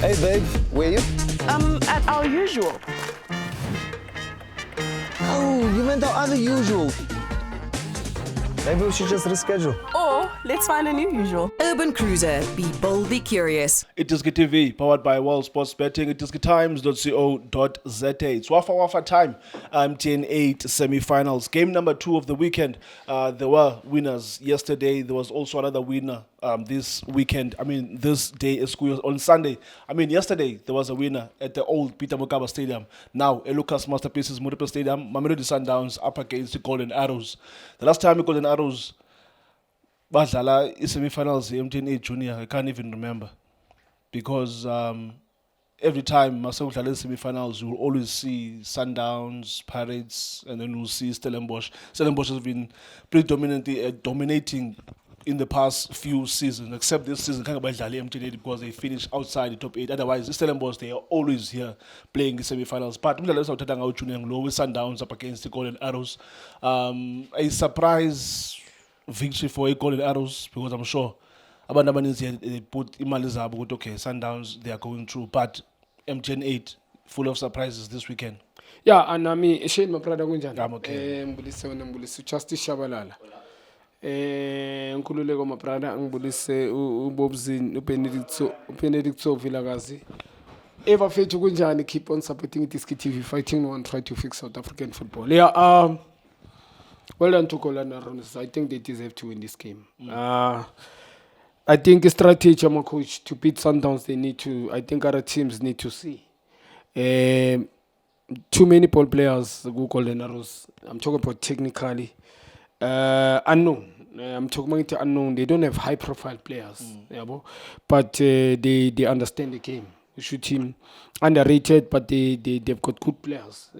Hey babe, where you? At our usual. Oh, you meant our other usual. Maybe we should just reschedule. Or let's find a new usual. Urban Cruiser. Be bold, be curious. It is TV, powered by World Sports Betting. It is times.co.za. It's Wafa time. TN8 semi-finals. Game number 2 of the weekend. There were winners yesterday. There was also another winner this weekend. This day is on Sunday. Yesterday there was a winner at the old Peter Mokaba Stadium. Now, Lucas Masterpieces Municipal Stadium. Mamelodi Sundowns up against the Golden Arrows. The last time the Golden Arrows badlala semi-finals MTN8 Junior, I can't even remember, because every time Marcel semi-finals, you will always see Sundowns, Pirates, and then we'll see Stellenbosch. Stellenbosch has been predominantly dominating in the past few seasons, except this season, MTN8, because they finished outside the top 8. Otherwise, Stellenbosch, they are always here playing the semi-finals. But Junior with Sundowns up against the Golden Arrows. A surprise victory for a Golden Arrows, because I'm sure abantu abaninzi they put imali zabo ukuthi okay, Sundowns, they are going through, but MTN8 full of surprises this weekend. Yeah, and Shane Maprada kunjani? I'm okay. Ngibulise wena, ngibulise Justice Shabalala. Nkululeko Maprada, ngibulise uBobzin, uBenedict Vilakazi. Eva Fethu kunjani? Keep on supporting Diski TV, fighting on, try to fix South African football. Yeah, well done to Golden Arrows. I think they deserve to win this game. I think a strategy, I'm a coach, to beat Sundowns, they need to, I think other teams need to see. Too many ball players go Golden Arrows. I'm talking about technically. Unknown. I'm talking about unknown. They don't have high profile players. But they understand the game. We should team underrated, but they've got good players.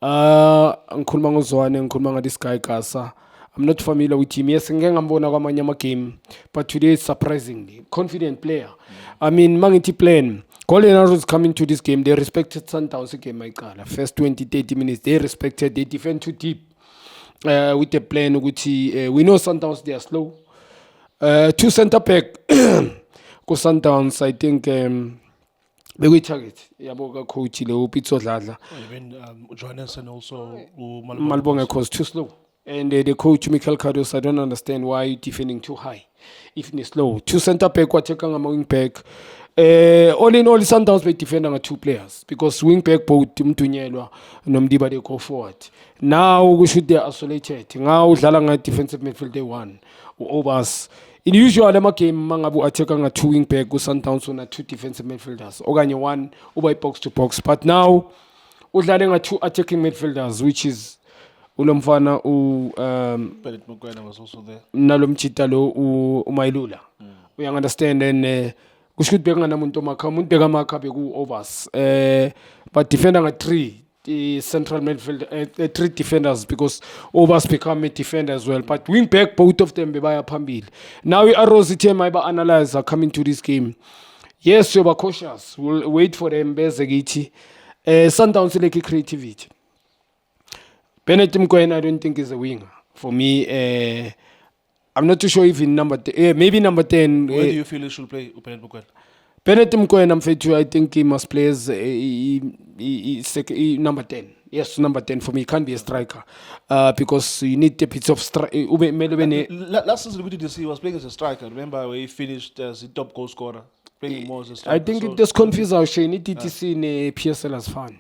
Ngikhuluma ngozwane, ngikhuluma ngadi Sky Kasa. I'm not familiar with him. Yes, ngeke ngambona kwamanye ama game, but today is surprisingly confident player. Mangithi plan. Golden Arrows coming to this game, they respected Sundowns game mayiqala. First 20-30 minutes, they respected, they defend too deep. With the plan, we know Sundowns, they are slow. 2 center back, go Sundowns, I think. We target. Yaboga coach le upitso dladla. Even Johannes and also Malbonga was too slow. And the coach Michael Cardos, I don't understand why you defending too high. If it's slow. 2 center back, what checking a wing back. All in all, Sundowns by defending 2 players. Because wing back both Mtunyelwa and Mdiba they go forward. Now we should they isolated. Now Jalanga defensive midfield they won. Overs. In usual game, mangabu attacking 2 wing back, go Sundowns on 2 defensive midfielders. Oganye 1 over box to box. But now udlalenga 2 attacking midfielders, which is Ulomfana Bennett Mokoena was also there. Nalomchita lo Umailula. We understand, and we should be ngana muntu maka beku overs. But defending 3. The central midfield, 3 defenders, because overs become a defender as well. But wing back, both of them be by a pambil. Now Arrows team I analyze are coming to this game. Yes, we are cautious. We'll wait for them. Bezagiti, Sundowns like creativity. Bennett Mkoen, I don't think is a winger for me. I'm not too sure if in number 10, maybe number 10. Where do you feel he should play, Bennett Mkoen? Bennett Mkoen, I think he must play as number 10. Yes, number 10 for me. He can't be a striker because you need a bit of strike. Last season, we did see he was playing as a striker. Remember where he finished as the top goal scorer, playing more as a striker. I think it does confuse our Shane. It is in PSL as fun.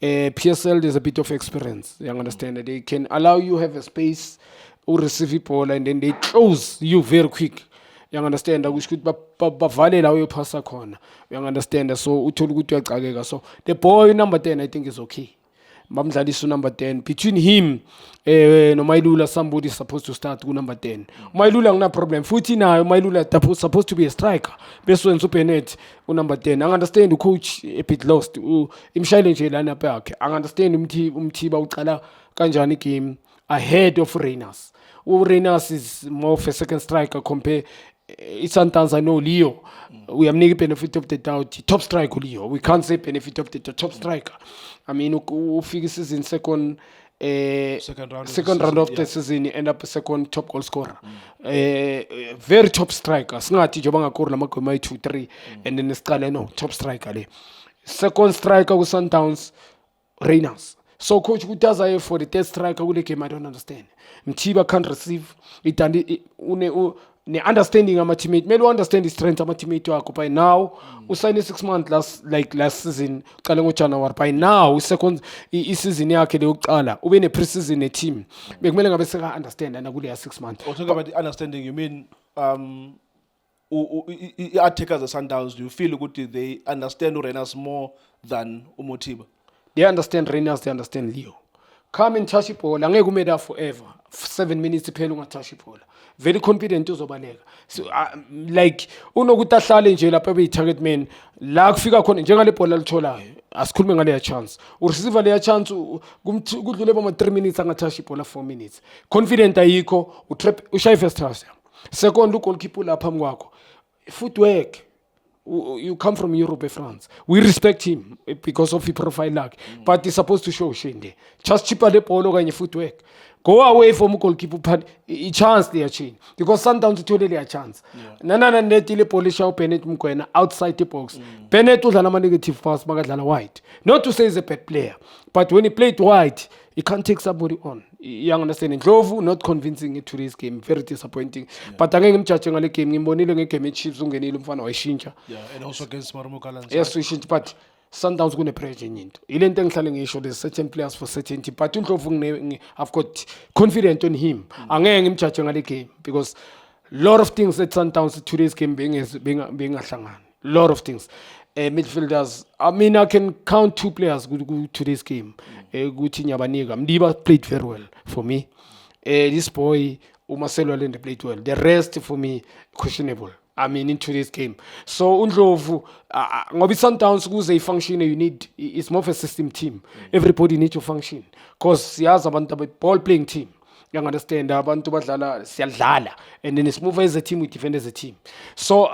PSL, there's a bit of experience. You understand that they can allow you have a space or receive the ball, and then they close you very quick. You understand that we should bavale la we pass a corner. You understand that, so so the boy number 10 I think is okay. Mamdlaliso number 10. Between him no Mailula, somebody is supposed to start with number 10. Mailula no problem. Futhi na Mailula supposed to be a striker. Best one supernet number 10. I understand the coach a bit lost. Imshayile nje lana back. I understand umthiba uqala kanjani game ahead of Reyners. Reyners is more of a second striker compare. Sometimes I know Leo. We have negative benefit of the doubt. Top striker Leo. We can't say benefit of the top striker. Ufigis in second Second round of the second round season, of the season, he end up second top goal scorer. Very top striker. Singathi njengoba ngakora lamagwema 2-3 and then siqale no top striker le. Second striker ku Sundowns Reynolds. So coach Kutaza for the third striker kule game I don't understand. Mthiba can't receive. Ne understanding ama teammate. Mele understand the strength ama teammate wakho. By now, usayine 6 months last season. Qale ngo January. By now, second season yakhe le yokuqala. Ube ne pre-season ne team. Bekumele ngabe seka understand na kule ya 6 months. Talking about the understanding, you mean attackers at Sundowns, do you feel good they understand Renas more than Motiba? They understand Reynolds, they understand Leo. Come and touch ball, angeke umeda forever. 7 minutes phela ungatouch ball. Very confident uzobaleka. So like unokuthi ahlale nje lapha be target man la kufika khona njengale bhola litholayo. Asikhulume ngale chance. Ureceiver le chance kudlule bama 3 minutes angatouch ball 4 minutes. Confident ayikho, utrap ushaye first half. Second goalkeeper lapha kwakho. Footwork. You come from Europe, France. We respect him because of his profile like. But he's supposed to show shinde. Just cheaper the ball or footwork. Go away from goalkeeper but a chance they change. Because sometimes it's totally a chance. Nana netile polish out Bennett Mkwena outside the box. Bennett was a negative pass, Magadala White. Not to say he's a bad player, but when he played White, he can't take somebody on. You understand? Ndlovu not convincing it to this game, very disappointing. But angeke ngimjudge ngale game, ngimbonile ngegame eChiefs ungenile umfana wayishintsha. Yeah, and also against Marumo Gallants. Yes, we should, but Sundowns kune pressure nyinto. Ile nto engihlale ngisho there's certain players for certain team, but uNdlovu I've got confidence on him. Angeke ngimjudge ngale game because lot of things at Sundowns today's game being ahlangana. Lot of things. Midfielders, I mean, I can count 2 players go to this game. Guti Nyabaniga. Mdiba played very well for me. This boy, Marcelo Allende played well. The rest for me, questionable. I mean, into this game. So, Undlovu, ngobi Sundowns kuze function you need, it's more of a system team. Everybody needs to function. Because siyazi abantu ball playing team. You understand? Abantu badlala siyadlala. And then it's move as a team, we defend as a team. So,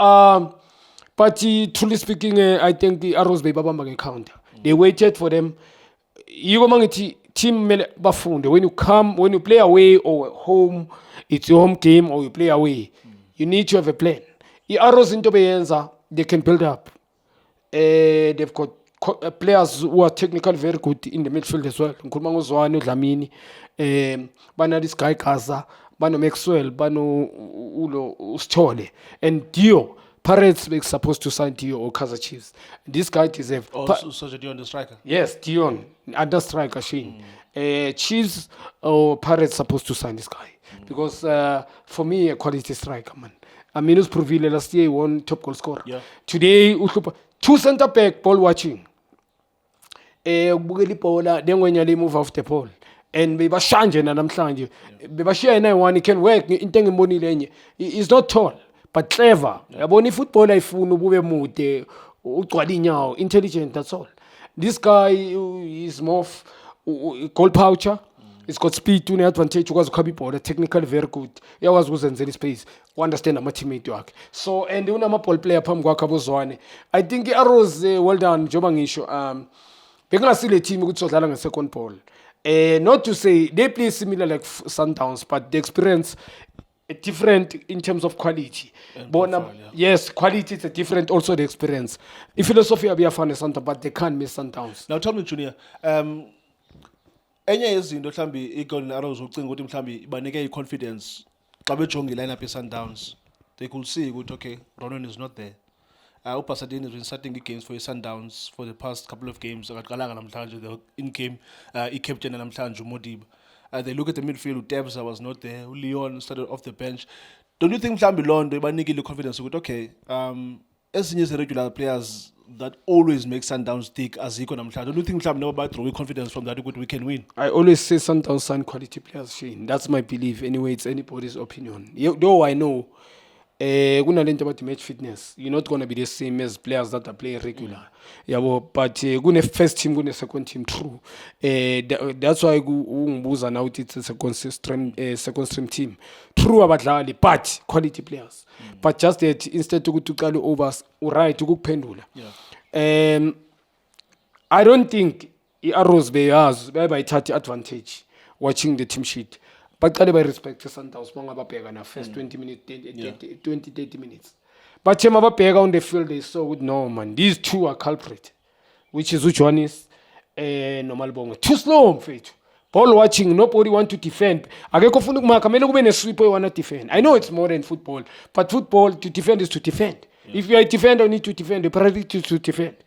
but truly speaking, I think the Arrows by Babamba counter. They waited for them. You go team bafunde. When you play away or home, it's your home game or you play away. You need to have a plan. The Arrows into Beyenza, they can build up. They've got players who are technically very good in the midfield as well. Nkuluma Zwane, Dlamini, bana this guy Kaza, bano Maxwell, bano Ulo Ustole, and Dio. Pirates were supposed to sign Dion or Kaizer Chiefs. This guy deserves. So Dion the striker? Yes, Dion. Under striker, Shane. Chiefs or Pirates supposed to sign this guy. Because for me, a quality striker, man. Aminus Provile last year won top goal scorer. Yeah. Today, 2 centre back, ball watching. Bugeli Pola, then when you move off the ball. And beba shanje na namhlanje. Beba share na one, he can work in tengi money lenye. He's not tall. But clever. Yabona football ayifuna ubube mude, ugcwala inyawo, intelligent, that's all. This guy is more goal poucher. He's got speed, une advantage ukwazi ukhaba ibhola, technically very good. Uyakwazi ukuzenzela space, understand ama teammate wakhe. So and unama ball player phambi kwakhe abozwane. I think Arrows well done njoba ngisho bekungasile team ukuthi sodlala nge-second ball. Not to say they play similar like Sundowns, but the experience different in terms of quality. Profile, yeah. Yes, quality is different, also the experience. The philosophy of Biafran Santa, but they can't miss Sundowns. Now tell me, Junior, enye yezinto mhlambi iGolden Arrows ucinga ukuthi mhlambi banike confidence xa bejonge lineup ye-Sundowns. They could see ukuthi okay, Ronan is not there. Upasadine has been starting games for Sundowns for the past couple of games. Akaqalanga namhlanje the in-game i-captain namhlanje uModiba. They look at the midfield, Debza was not there, Leon started off the bench. Don't you think mhlambi Londo ibanikile confidence ukuthi okay, ezinye ze-regular players that always make Sundowns thick azikho namhlanje? Don't you think mhlambi nabo badraw confidence from that ukuthi we can win? I always say Sundowns sign quality players, Shane. That's my belief. Anyway, it's anybody's opinion. Though I know kunalento about match fitness, you're not going to be the same as players that are playing regular. But kune first team, kune second team, true. That's why ungibuza now it's a second stream team. True abadlali, but quality players. But just that instead to qala over right ukuphendula. I don't think i-Arrows bayithatha advantage watching the team sheet. Baqale by respect Sundowns mangababheka na first 20 minutes 30 minutes. But mababheka on the field they saw with no man. These two are culprit, which is Johannes and Nomalbonga. Too slow mfethu. Ball watching, nobody want to defend. Akekho ufuna ukumaka, kumele kube nesweeper you want to defend. I know it's more than football, but football to defend is to defend. If you are a defender, you need to defend. The priority is to defend.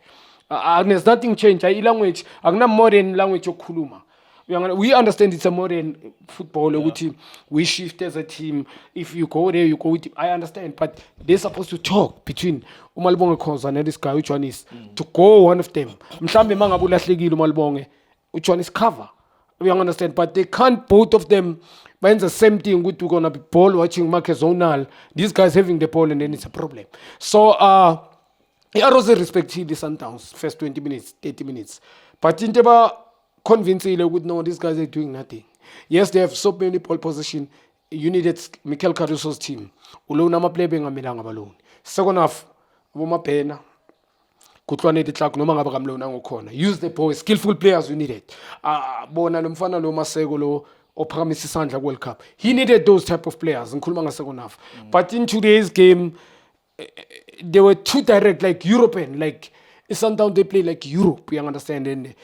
There's nothing changed. Language, akuna modern language yokukhuluma. We understand it's a modern football. We shift as a team. If you go there, you go with it. I understand, but they're supposed to talk between Umalbonga Khoza and this guy, which one is to go one of them. Mhlambe mangabe ulahlekile Umalbonga, which one is cover. We understand, but they can't both of them when the same thing. We're gonna be ball watching Marcus Zonal. These guys having the ball and then it's a problem. So Arrows respected the Sundowns first 20 minutes, 30 minutes. But Inteba convinced they would know these guys are doing nothing. Yes, they have so many ball position. You needed Mikel Caruso's team. Ulona play benga milanga balone. Second half, Woma Pena. Kutlwane Clark noma ngabe kamlona ngokhona. Use the boys, skillful players you needed. Bona nomfana lo Maseko lo ophakamisa isandla World Cup. He needed those type of players. Ngikhuluma ngasecond half. But in today's game they were too direct, like European, like Sundown they play like Europe, you understand? And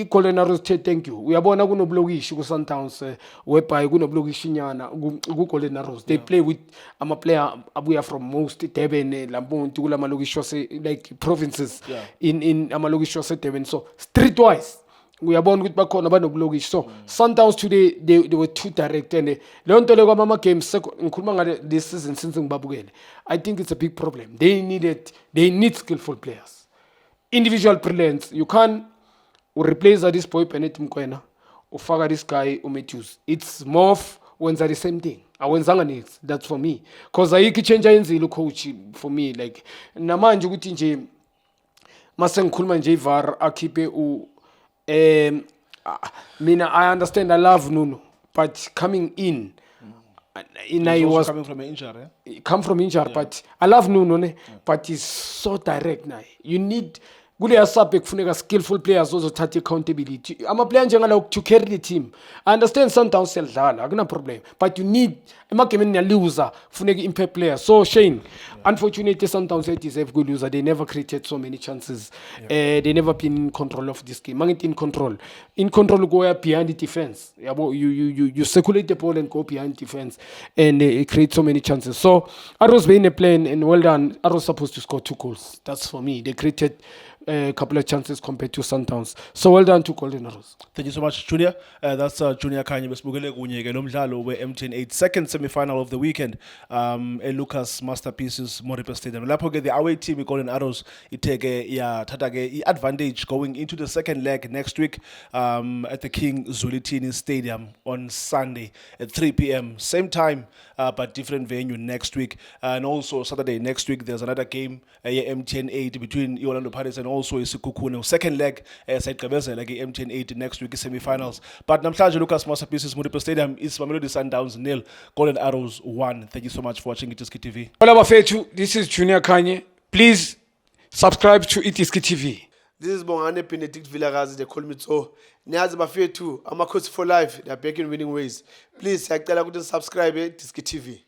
Golden Arrows thank you. We are born kuno blogish ku Sundowns whereby kuno blogish nyana ku Golden Arrows. They play with a player abuya from most Durban, Lamont, kula malogish like provinces in amalogish Durban. So streetwise we are born with bakhona banoblogish. So Sundowns today they were too direct and leonto le kwamama games ngikhuluma ngale this season since ngibabukele. I think it's a big problem. They need skillful players. Individual brilliance. You can't replace this boy Bennett Mkwena ufaka this guy Matthews. It's more when the same thing. Awenzanga needs. That's for me. Cause ayiki change yenzile coach for me like namanje ukuthi nje mase ngikhuluma nje iVAR akhiphe mina I understand I love Nuno but coming in I was coming from an injury. Come from injury, but I love Nuno, but he's so direct now. You need Gule asabe kufuneka skillful players ozothatha accountability. Ama player njengala to carry the team. I understand Sundowns selidlala, akuna problem. But you need emagame niyaluza kufuneka impact players. So Shane, unfortunately Sundowns deserve good loser. They never created so many chances. They never been in control of this game. Mangit in control. In control go behind the defense. You circulate the ball and go behind defense and create so many chances. So Arrows being a plan and well done. Arrows supposed to score 2 goals. That's for me. They created a couple of chances compared to Sundowns. So well done to Golden Arrows. Thank you so much, Junior. That's Junior Kanye besibukele kunye ke lo mdlalo we-MTN 8 second semi-final of the weekend Lucas Masterpieces Moripe Stadium. Lapho ke the away team Golden Arrows iteke yathatha ke i-advantage going into the second leg next week at the King Zwelithini Stadium on Sunday at 3 p.m. Same time but different venue next week. And also Saturday next week there's another game MTN 8 between Orlando Pirates and also Isikhukhune. Second leg sayigqibezela like MTN 8 next week semi-finals. But namhlanje Lucas Masterpieces Moripe Stadium is Mamelodi Sundowns 0, Golden Arrows 1. Thank you so much for watching Itiski TV. Hola bafethu, this is Junior Kanye. Please subscribe to Itiski TV. This is Bongane Benedict Villagazi, they call me so. Niyazi bafethu, ama coach for life, they are back in winning ways. Please, siyacela ukuthi subscribe Itiski TV.